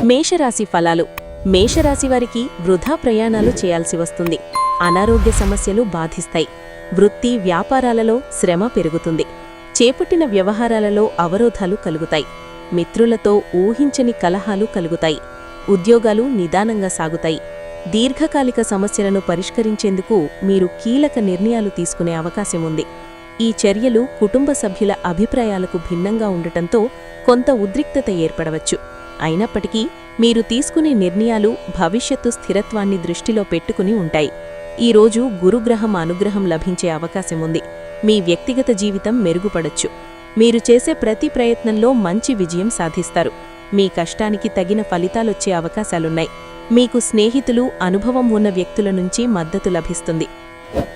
మేషరాశి ఫలాలు. మేషరాశి వారికి వృధా ప్రయాణాలు చేయాల్సి వస్తుంది. అనారోగ్య సమస్యలు బాధిస్తాయి. వృత్తి వ్యాపారాలలో శ్రమ పెరుగుతుంది. చేపట్టిన వ్యవహారాలలో అవరోధాలు కలుగుతాయి. మిత్రులతో ఊహించని కలహాలు కలుగుతాయి. ఉద్యోగాలు నిదానంగా సాగుతాయి. దీర్ఘకాలిక సమస్యలను పరిష్కరించేందుకు మీరు కీలక నిర్ణయాలు తీసుకునే అవకాశం ఉంది. ఈ చర్యలు కుటుంబ సభ్యుల అభిప్రాయాలకు భిన్నంగా ఉండటంతో కొంత ఉద్రిక్తత ఏర్పడవచ్చు. అయినప్పటికీ మీరు తీసుకునే నిర్ణయాలు భవిష్యత్తు స్థిరత్వాన్ని దృష్టిలో పెట్టుకుని ఉంటాయి. ఈరోజు గురుగ్రహం అనుగ్రహం లభించే అవకాశం ఉంది. మీ వ్యక్తిగత జీవితం మెరుగుపడొచ్చు. మీరు చేసే ప్రతి ప్రయత్నంలో మంచి విజయం సాధిస్తారు. మీ కష్టానికి తగిన ఫలితాలొచ్చే అవకాశాలున్నాయి. మీకు స్నేహితులు, అనుభవం ఉన్న వ్యక్తుల నుంచి మద్దతు లభిస్తుంది.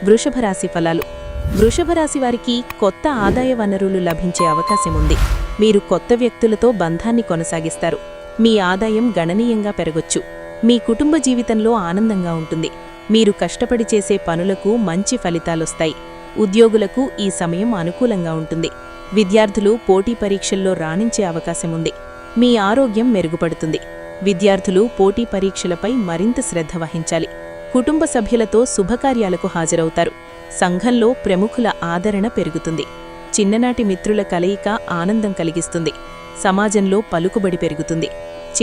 వృషభరాశి ఫలాలు. వృషభరాశి వారికి కొత్త ఆదాయ వనరులు లభించే అవకాశం ఉంది. మీరు కొత్త వ్యక్తులతో బంధాన్ని కొనసాగిస్తారు. మీ ఆదాయం గణనీయంగా పెరగొచ్చు. మీ కుటుంబ జీవితంలో ఆనందంగా ఉంటుంది. మీరు కష్టపడి చేసే పనులకు మంచి ఫలితాలొస్తాయి. ఉద్యోగులకు ఈ సమయం అనుకూలంగా ఉంటుంది. విద్యార్థులు పోటీ పరీక్షల్లో రాణించే అవకాశం ఉంది. మీ ఆరోగ్యం మెరుగుపడుతుంది. విద్యార్థులు పోటీ పరీక్షలపై మరింత శ్రద్ధ వహించాలి. కుటుంబ సభ్యులతో శుభకార్యాలకు హాజరవుతారు. సంఘంలో ప్రముఖుల ఆదరణ పెరుగుతుంది. చిన్ననాటి మిత్రుల కలయిక ఆనందం కలిగిస్తుంది. సమాజంలో పలుకుబడి పెరుగుతుంది.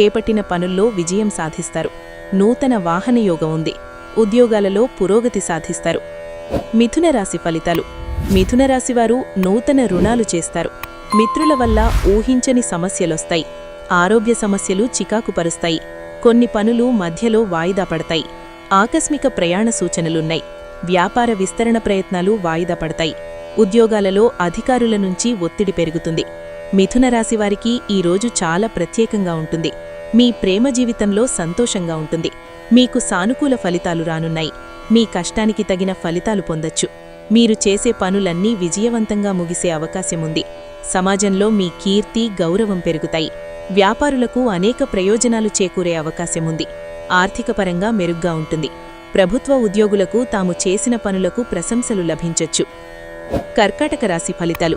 చేపట్టిన పనుల్లో విజయం సాధిస్తారు. నూతన వాహనయోగం ఉంది. ఉద్యోగాలలో పురోగతి సాధిస్తారు. మిథున రాశి ఫలితాలు. మిథున రాశివారు నూతన రుణాలు చేస్తారు. మిత్రుల వల్ల ఊహించని సమస్యలొస్తాయి. ఆరోగ్య సమస్యలు చికాకుపరుస్తాయి. కొన్ని పనులు మధ్యలో వాయిదా పడతాయి. ఆకస్మిక ప్రయాణ సూచనలున్నాయి. వ్యాపార విస్తరణ ప్రయత్నాలు వాయిదా పడతాయి. ఉద్యోగాలలో అధికారుల నుంచి ఒత్తిడి పెరుగుతుంది. మిథున రాశివారికి ఈరోజు చాలా ప్రత్యేకంగా ఉంటుంది. మీ ప్రేమ జీవితంలో సంతోషంగా ఉంటుంది. మీకు సానుకూల ఫలితాలు రానున్నాయి. మీ కష్టానికి తగిన ఫలితాలు పొందొచ్చు. మీరు చేసే పనులన్నీ విజయవంతంగా ముగిసే అవకాశముంది. సమాజంలో మీ కీర్తి, గౌరవం పెరుగుతాయి. వ్యాపారులకు అనేక ప్రయోజనాలు చేకూరే అవకాశముంది. ఆర్థికపరంగా మెరుగ్గా ఉంటుంది. ప్రభుత్వ ఉద్యోగులకు తాము చేసిన పనులకు ప్రశంసలు లభించొచ్చు. కర్కాటక రాశి ఫలితాలు.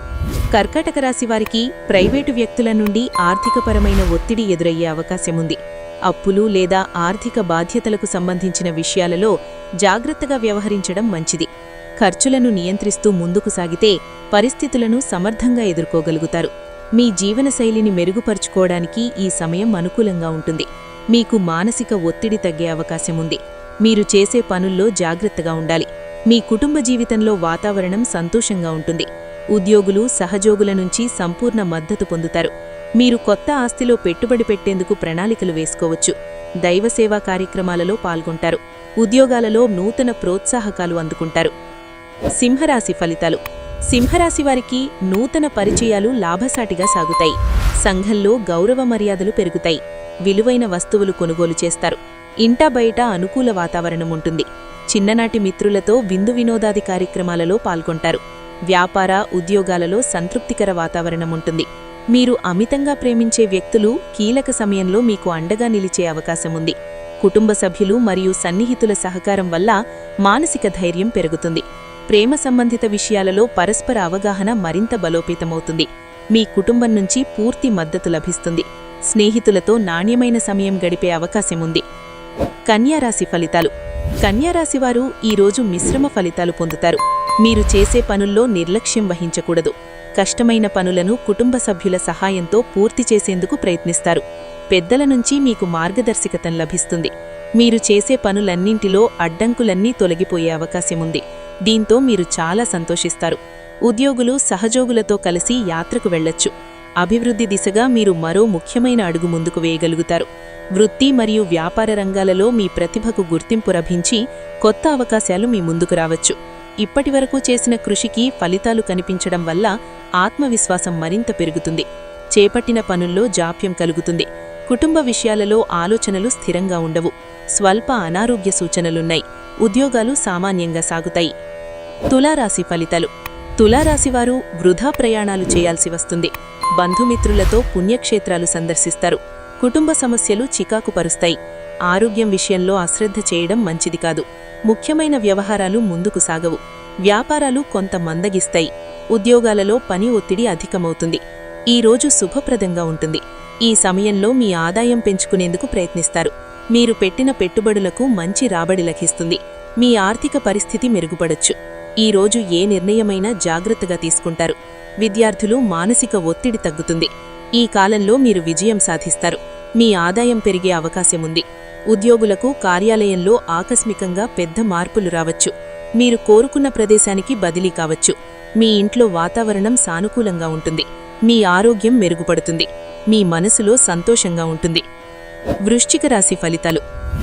కర్కాటక రాశి వారికి ప్రైవేటు వ్యక్తుల నుండి ఆర్థికపరమైన ఒత్తిడి ఎదురయ్యే అవకాశముంది. అప్పులు లేదా ఆర్థిక బాధ్యతలకు సంబంధించిన విషయాలలో జాగ్రత్తగా వ్యవహరించడం మంచిది. ఖర్చులను నియంత్రిస్తూ ముందుకు సాగితే పరిస్థితులను సమర్థంగా ఎదుర్కోగలుగుతారు. మీ జీవనశైలిని మెరుగుపరుచుకోవడానికి ఈ సమయం అనుకూలంగా ఉంటుంది. మీకు మానసిక ఒత్తిడి తగ్గే అవకాశముంది. మీరు చేసే పనుల్లో జాగ్రత్తగా ఉండాలి. మీ కుటుంబ జీవితంలో వాతావరణం సంతోషంగా ఉంటుంది. ఉద్యోగులు, సహజోగుల నుంచి సంపూర్ణ మద్దతు పొందుతారు. మీరు కొత్త ఆస్తిలో పెట్టుబడి పెట్టేందుకు ప్రణాళికలు వేసుకోవచ్చు. దైవసేవా కార్యక్రమాలలో పాల్గొంటారు. ఉద్యోగాలలో నూతన ప్రోత్సాహకాలు అందుకుంటారు. సింహరాశి ఫలితాలు. సింహరాశి వారికి నూతన పరిచయాలు లాభసాటిగా సాగుతాయి. సంఘంలో గౌరవ మర్యాదలు పెరుగుతాయి. విలువైన వస్తువులు కొనుగోలు చేస్తారు. ఇంటా బయట అనుకూల వాతావరణం ఉంటుంది. చిన్ననాటి మిత్రులతో విందు వినోదాది కార్యక్రమాలలో పాల్గొంటారు. వ్యాపార, ఉద్యోగాలలో సంతృప్తికర వాతావరణం ఉంటుంది. మీరు అమితంగా ప్రేమించే వ్యక్తులు కీలక సమయంలో మీకు అండగా నిలిచే అవకాశముంది. కుటుంబ సభ్యులు మరియు సన్నిహితుల సహకారం వల్ల మానసిక ధైర్యం పెరుగుతుంది. ప్రేమ సంబంధిత విషయాలలో పరస్పర అవగాహన మరింత బలోపేతమవుతుంది. మీ కుటుంబం నుంచి పూర్తి మద్దతు లభిస్తుంది. స్నేహితులతో నాణ్యమైన సమయం గడిపే అవకాశముంది. కన్యారాశి ఫలితాలు. కన్యారాశివారు ఈరోజు మిశ్రమ ఫలితాలు పొందుతారు. మీరు చేసే పనుల్లో నిర్లక్ష్యం వహించకూడదు. కష్టమైన పనులను కుటుంబ సభ్యుల సహాయంతో పూర్తి చేసేందుకు ప్రయత్నిస్తారు. పెద్దల నుంచి మీకు మార్గదర్శకతం లభిస్తుంది. మీరు చేసే పనులన్నింటిలో అడ్డంకులన్నీ తొలగిపోయే అవకాశముంది. దీంతో మీరు చాలా సంతోషిస్తారు. ఉద్యోగులు సహజోగులతో కలిసి యాత్రకు వెళ్లొచ్చు. అభివృద్ధి దిశగా మీరు మరో ముఖ్యమైన అడుగు ముందుకు వేయగలుగుతారు. వృత్తి మరియు వ్యాపార రంగాలలో మీ ప్రతిభకు గుర్తింపు లభించి కొత్త అవకాశాలు మీ ముందుకు రావచ్చు. ఇప్పటివరకు చేసిన కృషికి ఫలితాలు కనిపించడం వల్ల ఆత్మవిశ్వాసం మరింత పెరుగుతుంది. చేపట్టిన పనుల్లో జాప్యం కలుగుతుంది. కుటుంబ విషయాలలో ఆలోచనలు స్థిరంగా ఉండవు. స్వల్ప అనారోగ్య సూచనలున్నాయి. ఉద్యోగాలు సామాన్యంగా సాగుతాయి. తులారాశి ఫలితాలు. తులారాశివారు వృధా ప్రయాణాలు చేయాల్సి వస్తుంది. బంధుమిత్రులతో పుణ్యక్షేత్రాలు సందర్శిస్తారు. కుటుంబ సమస్యలు చికాకుపరుస్తాయి. ఆరోగ్యం విషయంలో అశ్రద్ధ చేయడం మంచిది కాదు. ముఖ్యమైన వ్యవహారాలు ముందుకు సాగవు. వ్యాపారాలు కొంత మందగిస్తాయి. ఉద్యోగాలలో పని ఒత్తిడి అధికమవుతుంది. ఈరోజు శుభప్రదంగా ఉంటుంది. ఈ సమయంలో మీ ఆదాయం పెంచుకునేందుకు ప్రయత్నిస్తారు. మీరు పెట్టిన పెట్టుబడులకు మంచి రాబడి లభిస్తుంది. మీ ఆర్థిక పరిస్థితి మెరుగుపడొచ్చు. ఈరోజు ఏ నిర్ణయమైనా జాగ్రత్తగా తీసుకుంటారు. విద్యార్థులు మానసిక ఒత్తిడి తగ్గుతుంది. ఈ కాలంలో మీరు విజయం సాధిస్తారు. మీ ఆదాయం పెరిగే అవకాశముంది. ఉద్యోగులకు కార్యాలయంలో ఆకస్మికంగా పెద్ద మార్పులు రావచ్చు. మీరు కోరుకున్న ప్రదేశానికి బదిలీ కావచ్చు. మీ ఇంట్లో వాతావరణం సానుకూలంగా ఉంటుంది. మీ ఆరోగ్యం మెరుగుపడుతుంది. మీ మనసులో సంతోషంగా ఉంటుంది. వృశ్చిక రాశి ఫలితాలు.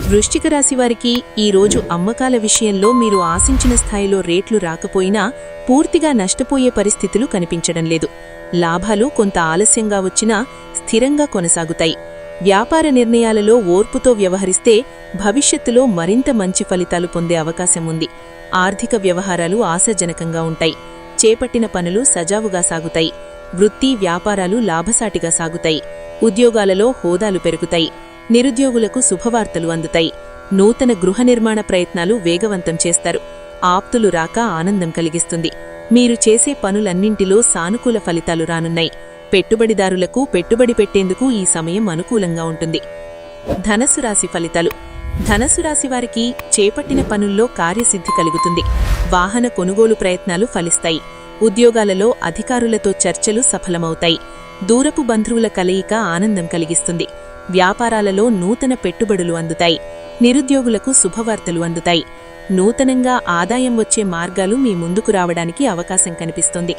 వృశ్చిక రాశి వారికి ఈరోజు అమ్మకాల విషయంలో మీరు ఆశించిన స్థాయిలో రేట్లు రాకపోయినా పూర్తిగా నష్టపోయే పరిస్థితులు కనిపించడం లేదు. లాభాలు కొంత ఆలస్యంగా వచ్చినా స్థిరంగా కొనసాగుతాయి. వ్యాపార నిర్ణయాలలో ఓర్పుతో వ్యవహరిస్తే భవిష్యత్తులో మరింత మంచి ఫలితాలు పొందే అవకాశం ఉంది. ఆర్థిక వ్యవహారాలు ఆశాజనకంగా ఉంటాయి. చేపట్టిన పనులు సజావుగా సాగుతాయి. వృత్తి వ్యాపారాలు లాభసాటిగా సాగుతాయి. ఉద్యోగాలలో హోదాలు పెరుగుతాయి. నిరుద్యోగులకు శుభవార్తలు అందుతాయి. నూతన గృహ నిర్మాణ ప్రయత్నాలు వేగవంతం చేస్తారు. ఆప్తులు రాక ఆనందం కలిగిస్తుంది. మీరు చేసే పనులన్నింటిలో సానుకూల ఫలితాలు రానున్నాయి. పెట్టుబడిదారులకు పెట్టుబడి పెట్టేందుకు ఈ సమయం అనుకూలంగా ఉంటుంది. ధనస్సు రాశి ఫలితాలు. ధనస్సు రాశి వారికి చేపట్టిన పనుల్లో కార్యసిద్ధి కలుగుతుంది. వాహన కొనుగోలు ప్రయత్నాలు ఫలిస్తాయి. ఉద్యోగాలలో అధికారులతో చర్చలు సఫలమవుతాయి. దూరపు బంధువుల కలయిక ఆనందం కలిగిస్తుంది. వ్యాపారాలలో నూతన పెట్టుబడులు అందుతాయి. నిరుద్యోగులకు శుభవార్తలు అందుతాయి. నూతనంగా ఆదాయం వచ్చే మార్గాలు మీ ముందుకు రావడానికి అవకాశం కనిపిస్తుంది.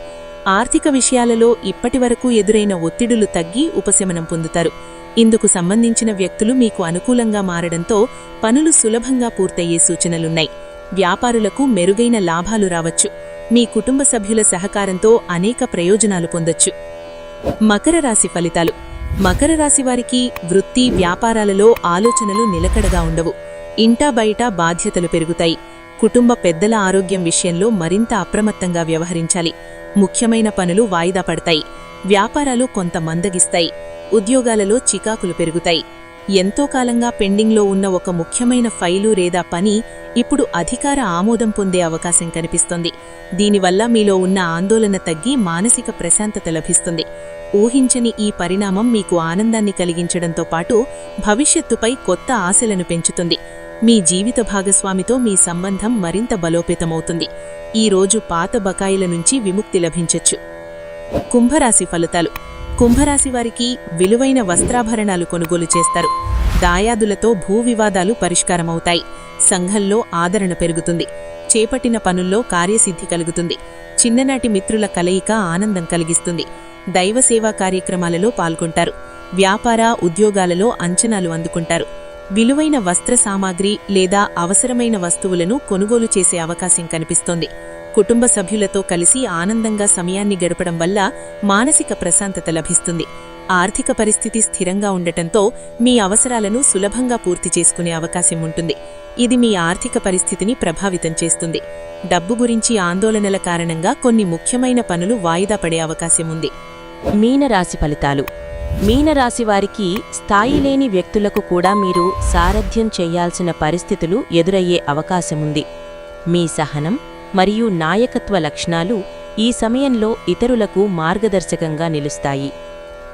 ఆర్థిక విషయాలలో ఇప్పటివరకు ఎదురైన ఒత్తిడులు తగ్గి ఉపశమనం పొందుతారు. ఇందుకు సంబంధించిన వ్యక్తులు మీకు అనుకూలంగా మారడంతో పనులు సులభంగా పూర్తయ్యే సూచనలున్నాయి. వ్యాపారులకు మెరుగైన లాభాలు రావచ్చు. మీ కుటుంబ సభ్యుల సహకారంతో అనేక ప్రయోజనాలు పొందొచ్చు. మకర రాశి ఫలితాలు. మకర రాశి వారికి వృత్తి వ్యాపారాలలో ఆలోచనలు నిలకడగా ఉండవు. ఇంటా బయట బాధ్యతలు పెరుగుతాయి. కుటుంబ పెద్దల ఆరోగ్యం విషయంలో మరింత అప్రమత్తంగా వ్యవహరించాలి. ముఖ్యమైన పనులు వాయిదా పడతాయి. వ్యాపారాలు కొంత మందగిస్తాయి. ఉద్యోగాలలో చికాకులు పెరుగుతాయి. ఎంతో కాలంగా పెండింగ్లో ఉన్న ఒక ముఖ్యమైన ఫైలు లేదా పని ఇప్పుడు అధికార ఆమోదం పొందే అవకాశం కనిపిస్తోంది. దీనివల్ల మీలో ఉన్న ఆందోళన తగ్గి మానసిక ప్రశాంతత లభిస్తుంది. ఊహించని ఈ పరిణామం మీకు ఆనందాన్ని కలిగించడంతో పాటు భవిష్యత్తుపై కొత్త ఆశలను పెంచుతుంది. మీ జీవిత భాగస్వామితో మీ సంబంధం మరింత బలోపేతమవుతుంది. ఈరోజు పాత బకాయిల నుంచి విముక్తి లభించొచ్చు. కుంభరాశి ఫలితాలు. కుంభరాశి వారికి విలువైన వస్త్రాభరణాలు కొనుగోలు చేస్తారు. దాయాదులతో భూ వివాదాలు పరిష్కారమవుతాయి. సంఘంలో ఆదరణ పెరుగుతుంది. చేపట్టిన పనుల్లో కార్యసిద్ధి కలుగుతుంది. చిన్ననాటి మిత్రుల కలయిక ఆనందం కలిగిస్తుంది. దైవ సేవా కార్యక్రమాలలో పాల్గొంటారు. వ్యాపార ఉద్యోగాలలో అంచనాలు అందుకుంటారు. విలువైన వస్త్ర సామాగ్రి లేదా అవసరమైన వస్తువులను కొనుగోలు చేసే అవకాశం కనిపిస్తోంది. కుటుంబ సభ్యులతో కలిసి ఆనందంగా సమయాన్ని గడపడం వల్ల మానసిక ప్రశాంతత లభిస్తుంది. ఆర్థిక పరిస్థితి స్థిరంగా ఉండటంతో మీ అవసరాలను సులభంగా పూర్తి చేసుకునే అవకాశం ఉంటుంది. ఇది మీ ఆర్థిక పరిస్థితిని ప్రభావితం చేస్తుంది. డబ్బు గురించి ఆందోళనల కారణంగా కొన్ని ముఖ్యమైన పనులు వాయిదా పడే అవకాశం ఉంది. మీనరాశి ఫలితాలు. మీనరాశి వారికి స్థాయి లేని వ్యక్తులకు కూడా మీరు సారథ్యం చేయాల్సిన పరిస్థితులు ఎదురయ్యే అవకాశముంది. మీ సహనం మరియు నాయకత్వ లక్షణాలు ఈ సమయంలో ఇతరులకు మార్గదర్శకంగా నిలుస్తాయి.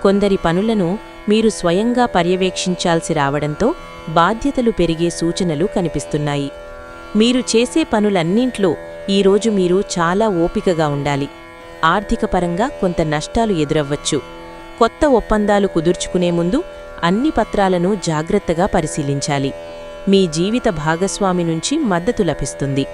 కొందరి పనులను మీరు స్వయంగా పర్యవేక్షించాల్సి రావడంతో బాధ్యతలు పెరిగే సూచనలు కనిపిస్తున్నాయి. మీరు చేసే పనులన్నింట్లో ఈరోజు మీరు చాలా ఓపికగా ఉండాలి. ఆర్థికపరంగా కొంత నష్టాలు ఎదురవ్వచ్చు. కొత్త ఒప్పందాలు కుదుర్చుకునే ముందు అన్ని పత్రాలను జాగ్రత్తగా పరిశీలించాలి. మీ జీవిత భాగస్వామి నుంచి మద్దతు లభిస్తుంది.